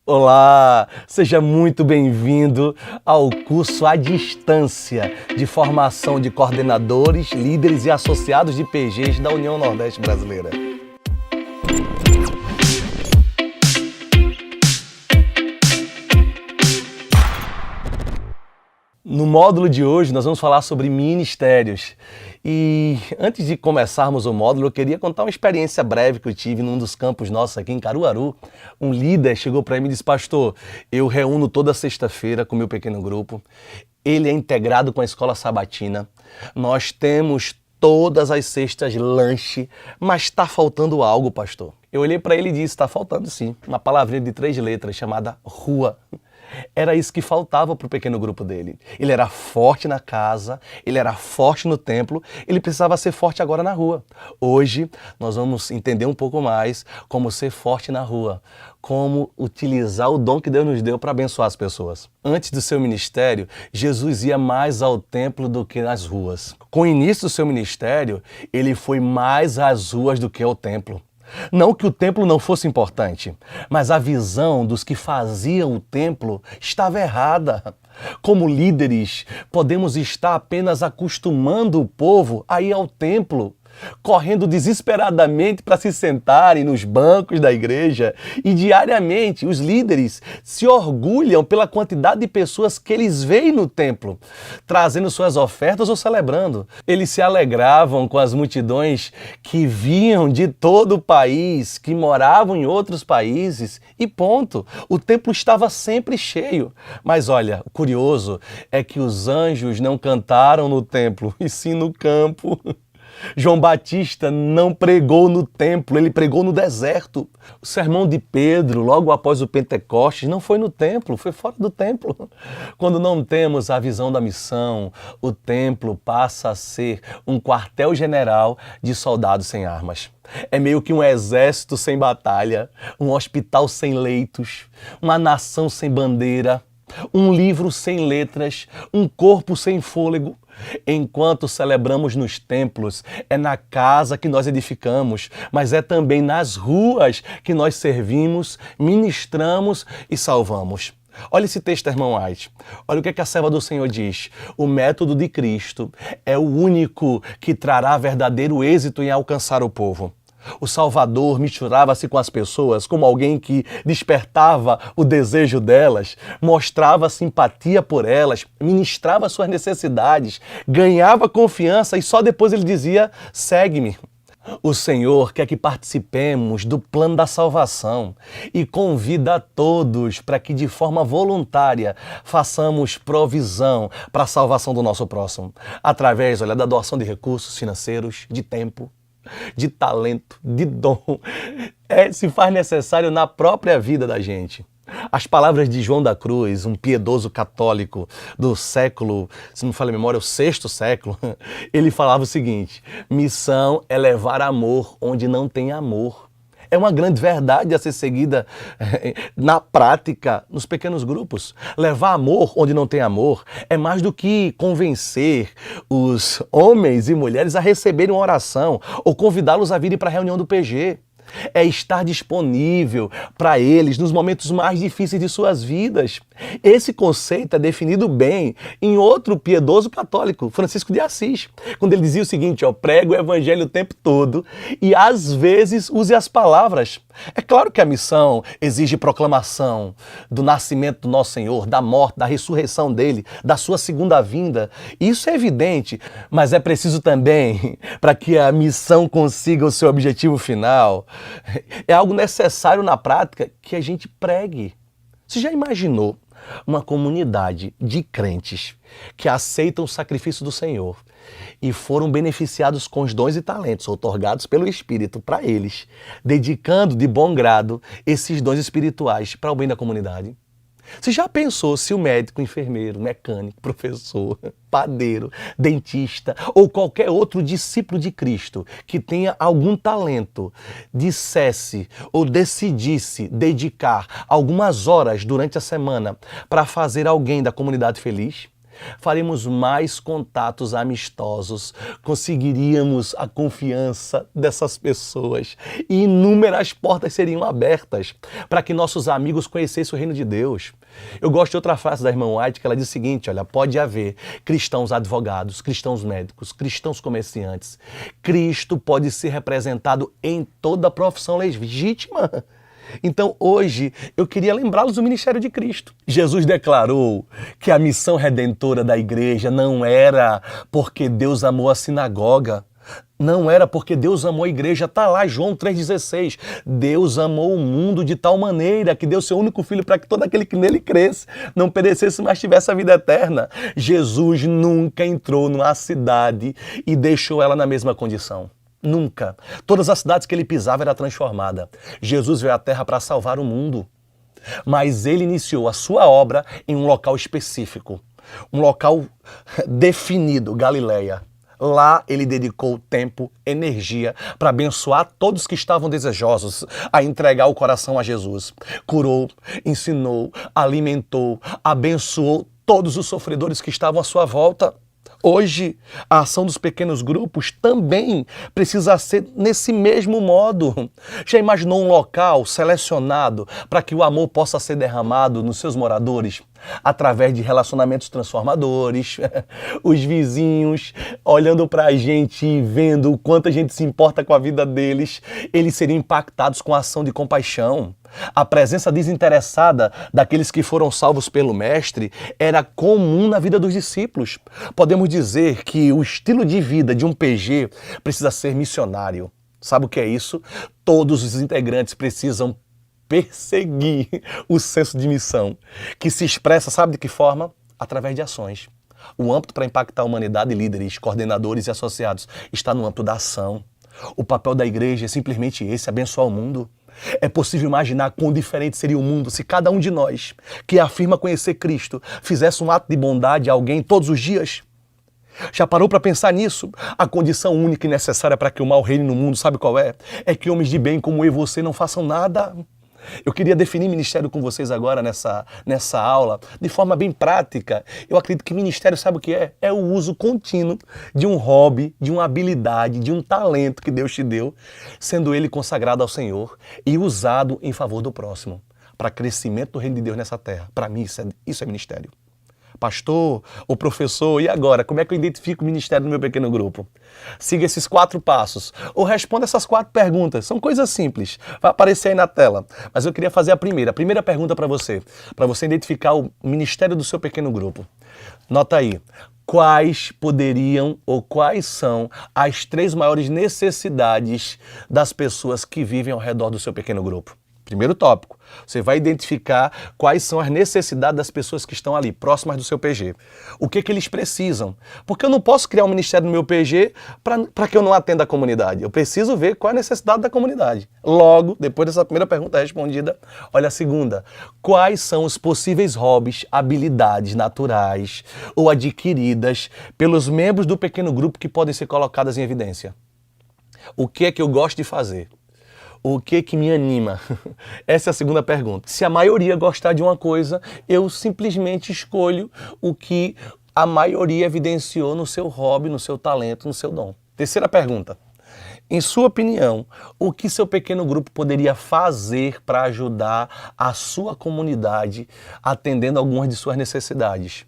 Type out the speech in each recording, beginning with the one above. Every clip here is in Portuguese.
Olá, seja muito bem-vindo ao curso à distância de formação de coordenadores, líderes e associados de PGs da União Nordeste Brasileira. No módulo de hoje nós vamos falar sobre ministérios. E antes de começarmos o módulo, eu queria contar uma experiência breve que eu tive num dos campos nossos aqui em Caruaru. Um líder chegou para mim e disse: pastor, eu reúno toda sexta-feira com o meu pequeno grupo. Ele é integrado com a escola sabatina. Nós temos todas as sextas lanche, mas está faltando algo, pastor. Eu olhei para ele e disse: está faltando sim, uma palavrinha de 3 letras chamada rua. Era isso que faltava para o pequeno grupo dele. Ele era forte na casa, ele era forte no templo, ele precisava ser forte agora na rua. Hoje nós vamos entender um pouco mais como ser forte na rua, como utilizar o dom que Deus nos deu para abençoar as pessoas. Antes do seu ministério, Jesus ia mais ao templo do que nas ruas. Com o início do seu ministério, ele foi mais às ruas do que ao templo. Não que o templo não fosse importante, mas a visão dos que faziam o templo estava errada. Como líderes, podemos estar apenas acostumando o povo a ir ao templo, correndo desesperadamente para se sentarem nos bancos da igreja, e diariamente os líderes se orgulham pela quantidade de pessoas que eles veem no templo, trazendo suas ofertas ou celebrando. Eles se alegravam com as multidões que vinham de todo o país, que moravam em outros países, e ponto. O templo estava sempre cheio. Mas olha, o curioso é que os anjos não cantaram no templo, e sim no campo. João Batista não pregou no templo, ele pregou no deserto. O sermão de Pedro, logo após o Pentecostes, não foi no templo, foi fora do templo. Quando não temos a visão da missão, o templo passa a ser um quartel-general de soldados sem armas. É meio que um exército sem batalha, um hospital sem leitos, uma nação sem bandeira, um livro sem letras, um corpo sem fôlego. Enquanto celebramos nos templos, é na casa que nós edificamos, mas é também nas ruas que nós servimos, ministramos e salvamos. Olha esse texto, irmão White. Olha o que a serva do Senhor diz. O método de Cristo é o único que trará verdadeiro êxito em alcançar o povo. O Salvador misturava-se com as pessoas como alguém que despertava o desejo delas, mostrava simpatia por elas, ministrava suas necessidades, ganhava confiança e só depois ele dizia: segue-me. O Senhor quer que participemos do plano da salvação e convida a todos para que de forma voluntária façamos provisão para a salvação do nosso próximo, através, olha, da doação de recursos financeiros, de tempo, de talento, de dom. Se faz necessário na própria vida da gente. As palavras de João da Cruz, um piedoso católico do século, se não me falha a memória, o 6º século, ele falava o seguinte: missão é levar amor onde não tem amor. É uma grande verdade a ser seguida na prática, nos pequenos grupos. Levar amor onde não tem amor é mais do que convencer os homens e mulheres a receberem uma oração ou convidá-los a virem para a reunião do PG. É estar disponível para eles nos momentos mais difíceis de suas vidas. Esse conceito é definido bem em outro piedoso católico, Francisco de Assis, quando ele dizia o seguinte: prega o evangelho o tempo todo e às vezes use as palavras. É claro que a missão exige proclamação do nascimento do nosso Senhor, da morte, da ressurreição dele, da sua segunda vinda. Isso é evidente, mas é preciso também, para que a missão consiga o seu objetivo final, é algo necessário na prática que a gente pregue. Você já imaginou uma comunidade de crentes que aceitam o sacrifício do Senhor e foram beneficiados com os dons e talentos outorgados pelo Espírito para eles, dedicando de bom grado esses dons espirituais para o bem da comunidade? Você já pensou se o médico, enfermeiro, mecânico, professor, padeiro, dentista ou qualquer outro discípulo de Cristo que tenha algum talento dissesse ou decidisse dedicar algumas horas durante a semana para fazer alguém da comunidade feliz? faremos mais contatos amistosos, conseguiríamos a confiança dessas pessoas e inúmeras portas seriam abertas para que nossos amigos conhecessem o reino de Deus. Eu gosto de outra frase da irmã White que ela diz o seguinte, olha, pode haver cristãos advogados, cristãos médicos, cristãos comerciantes. Cristo pode ser representado em toda a profissão legítima. Então hoje eu queria lembrá-los do ministério de Cristo. Jesus declarou que a missão redentora da igreja não era porque Deus amou a sinagoga, não era porque Deus amou a igreja, está lá João 3,16. Deus amou o mundo de tal maneira que deu seu único filho para que todo aquele que nele cresce não perecesse, mas tivesse a vida eterna. Jesus nunca entrou numa cidade e deixou ela na mesma condição. Nunca. Todas as cidades que ele pisava era transformada. Jesus veio à terra para salvar o mundo. Mas ele iniciou a sua obra em um local específico. Um local definido, Galileia. Lá ele dedicou tempo, energia para abençoar todos que estavam desejosos a entregar o coração a Jesus. Curou, ensinou, alimentou, abençoou todos os sofredores que estavam à sua volta. Hoje, a ação dos pequenos grupos também precisa ser nesse mesmo modo. Já imaginou um local selecionado para que o amor possa ser derramado nos seus moradores? Através de relacionamentos transformadores, os vizinhos olhando para a gente e vendo o quanto a gente se importa com a vida deles, eles seriam impactados com a ação de compaixão. A presença desinteressada daqueles que foram salvos pelo Mestre era comum na vida dos discípulos. Podemos dizer que o estilo de vida de um PG precisa ser missionário. Sabe o que é isso? Todos os integrantes precisam perseguir o senso de missão, que se expressa, sabe de que forma? Através de ações. O âmbito para impactar a humanidade, líderes, coordenadores e associados, está no âmbito da ação. O papel da igreja é simplesmente esse, abençoar o mundo. É possível imaginar quão diferente seria o mundo se cada um de nós, que afirma conhecer Cristo, fizesse um ato de bondade a alguém todos os dias? Já parou para pensar nisso? A condição única e necessária para que o mal reine no mundo, sabe qual é? É que homens de bem como eu e você não façam nada. Eu queria definir ministério com vocês agora nessa aula, de forma bem prática. Eu acredito que ministério, sabe o que é? É o uso contínuo de um hobby, de uma habilidade, de um talento que Deus te deu, sendo ele consagrado ao Senhor e usado em favor do próximo, para crescimento do reino de Deus nessa terra. Para mim, isso é ministério. Pastor ou professor, e agora? Como é que eu identifico o ministério no meu pequeno grupo? Siga esses 4 passos ou responda essas 4 perguntas. São coisas simples, vai aparecer aí na tela. Mas eu queria fazer a primeira pergunta para você identificar o ministério do seu pequeno grupo. Nota aí, quais poderiam ou quais são as 3 maiores necessidades das pessoas que vivem ao redor do seu pequeno grupo? Primeiro tópico, você vai identificar quais são as necessidades das pessoas que estão ali, próximas do seu PG. O que eles precisam. Porque eu não posso criar um ministério no meu PG para que eu não atenda a comunidade. Eu preciso ver qual é a necessidade da comunidade. Logo, depois dessa primeira pergunta respondida, olha a segunda. Quais são os possíveis hobbies, habilidades naturais ou adquiridas pelos membros do pequeno grupo que podem ser colocadas em evidência? O que é que eu gosto de fazer? O que me anima? Essa é a segunda pergunta. Se a maioria gostar de uma coisa, eu simplesmente escolho o que a maioria evidenciou no seu hobby, no seu talento, no seu dom. Terceira pergunta. Em sua opinião, o que seu pequeno grupo poderia fazer para ajudar a sua comunidade atendendo algumas de suas necessidades?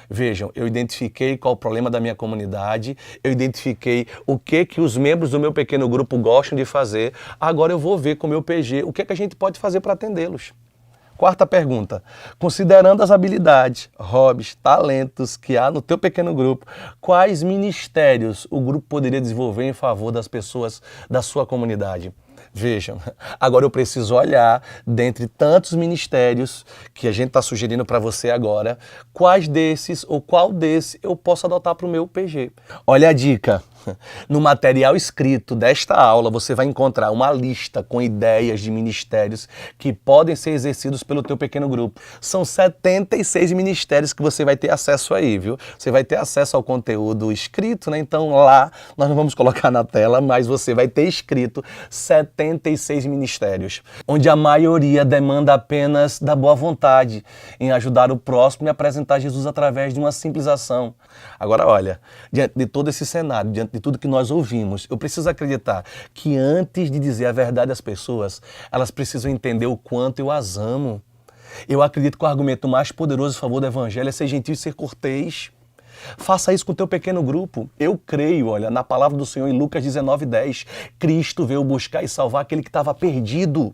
Vejam, eu identifiquei qual o problema da minha comunidade, eu identifiquei o que os membros do meu pequeno grupo gostam de fazer, agora eu vou ver com o meu PG o que a gente pode fazer para atendê-los. Quarta pergunta, considerando as habilidades, hobbies, talentos que há no teu pequeno grupo, quais ministérios o grupo poderia desenvolver em favor das pessoas da sua comunidade? Vejam, agora eu preciso olhar, dentre tantos ministérios que a gente está sugerindo para você agora, quais desses ou qual desse eu posso adotar para o meu PG. Olha a dica. No material escrito desta aula, você vai encontrar uma lista com ideias de ministérios que podem ser exercidos pelo teu pequeno grupo. São 76 ministérios que você vai ter acesso aí, viu? Você vai ter acesso ao conteúdo escrito, né? Então lá, nós não vamos colocar na tela, mas você vai ter escrito 76 ministérios, onde a maioria demanda apenas da boa vontade em ajudar o próximo e apresentar Jesus através de uma simples ação. Agora, olha, diante de todo esse cenário, diante de tudo que nós ouvimos, eu preciso acreditar que antes de dizer a verdade às pessoas, elas precisam entender o quanto eu as amo. Eu acredito que o argumento mais poderoso a favor do evangelho é ser gentil e ser cortês. Faça isso com o teu pequeno grupo. Eu creio, olha, na palavra do Senhor em Lucas 19:10, Cristo veio buscar e salvar aquele que estava perdido.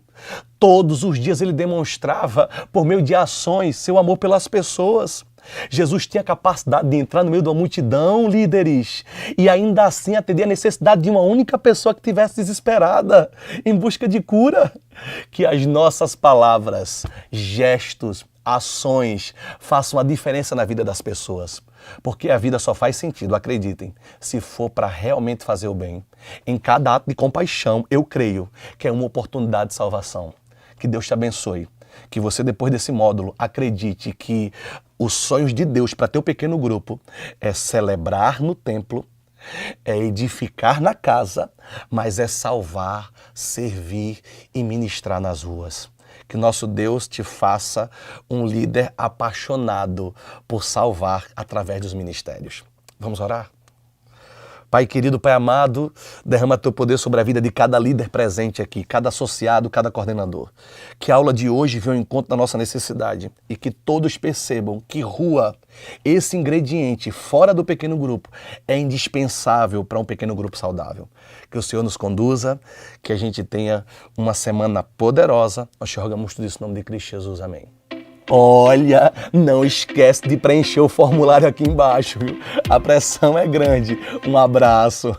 Todos os dias ele demonstrava, por meio de ações, seu amor pelas pessoas. Jesus tinha a capacidade de entrar no meio de uma multidão, líderes, e ainda assim atender a necessidade de uma única pessoa que estivesse desesperada, em busca de cura. Que as nossas palavras, gestos, ações façam a diferença na vida das pessoas. Porque a vida só faz sentido, acreditem, se for para realmente fazer o bem. Em cada ato de compaixão, eu creio que é uma oportunidade de salvação. Que Deus te abençoe. Que você, depois desse módulo, acredite que os sonhos de Deus para teu pequeno grupo é celebrar no templo, é edificar na casa, mas é salvar, servir e ministrar nas ruas. Que nosso Deus te faça um líder apaixonado por salvar através dos ministérios. Vamos orar? Pai querido, Pai amado, derrama teu poder sobre a vida de cada líder presente aqui, cada associado, cada coordenador. Que a aula de hoje venha ao encontro da nossa necessidade e que todos percebam que rua, esse ingrediente fora do pequeno grupo, é indispensável para um pequeno grupo saudável. Que o Senhor nos conduza, que a gente tenha uma semana poderosa. Nós te rogamos tudo isso em nome de Cristo Jesus. Amém. Olha, não esquece de preencher o formulário aqui embaixo, viu? A pressão é grande. Um abraço.